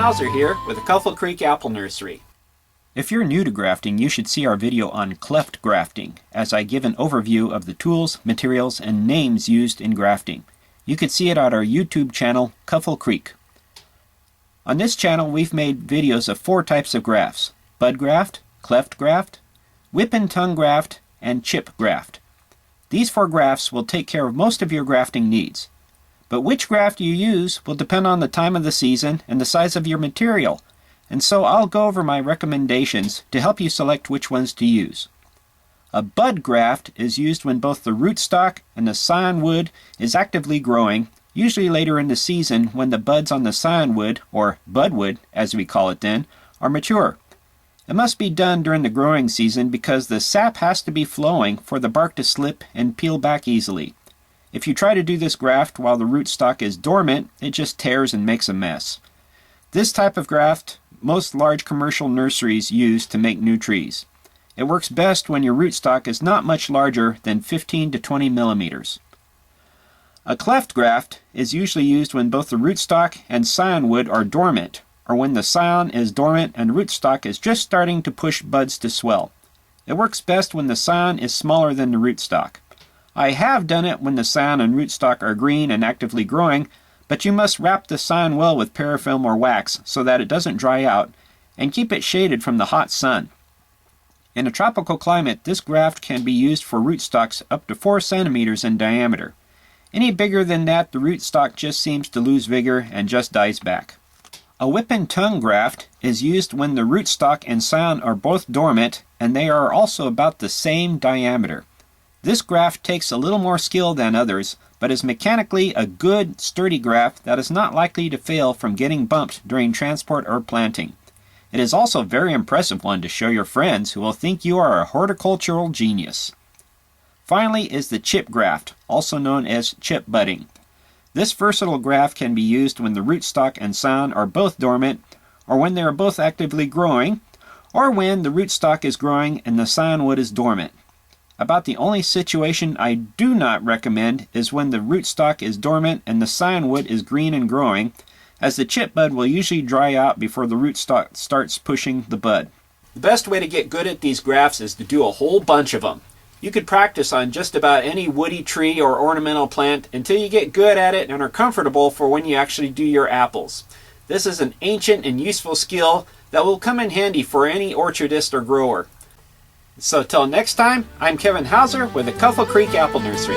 Hauser here with the Cuffle Creek Apple Nursery. If you're new to grafting, you should see our video on cleft grafting, as I give an overview of the tools, materials, and names used in grafting. You can see it on our YouTube channel, Cuffle Creek. On this channel, we've made videos of 4 types of grafts: bud graft, cleft graft, whip and tongue graft, and chip graft. These 4 grafts will take care of most of your grafting needs. But which graft you use will depend on the time of the season and the size of your material, and so I'll go over my recommendations to help you select which ones to use. A bud graft is used when both the rootstock and the scion wood is actively growing, usually later in the season when the buds on the scion wood, or budwood as we call it then, are mature. It must be done during the growing season because the sap has to be flowing for the bark to slip and peel back easily. If you try to do this graft while the rootstock is dormant, it just tears and makes a mess. This type of graft most large commercial nurseries use to make new trees. It works best when your rootstock is not much larger than 15 to 20 millimeters. A cleft graft is usually used when both the rootstock and scion wood are dormant, or when the scion is dormant and rootstock is just starting to push buds to swell. It works best when the scion is smaller than the rootstock. I have done it when the scion and rootstock are green and actively growing, but you must wrap the scion well with parafilm or wax so that it doesn't dry out, and keep it shaded from the hot sun. In a tropical climate, this graft can be used for rootstocks up to 4 centimeters in diameter. Any bigger than that, the rootstock just seems to lose vigor and just dies back. A whip and tongue graft is used when the rootstock and scion are both dormant and they are also about the same diameter. This graft takes a little more skill than others, but is mechanically a good, sturdy graft that is not likely to fail from getting bumped during transport or planting. It is also a very impressive one to show your friends who will think you are a horticultural genius. Finally is the chip graft, also known as chip budding. This versatile graft can be used when the rootstock and scion are both dormant, or when they are both actively growing, or when the rootstock is growing and the scion wood is dormant. About the only situation I do not recommend is when the rootstock is dormant and the scion wood is green and growing, as the chip bud will usually dry out before the rootstock starts pushing the bud. The best way to get good at these grafts is to do a whole bunch of them. You could practice on just about any woody tree or ornamental plant until you get good at it and are comfortable for when you actually do your apples. This is an ancient and useful skill that will come in handy for any orchardist or grower. So till next time, I'm Kevin Hauser with the Cuffle Creek Apple Nursery.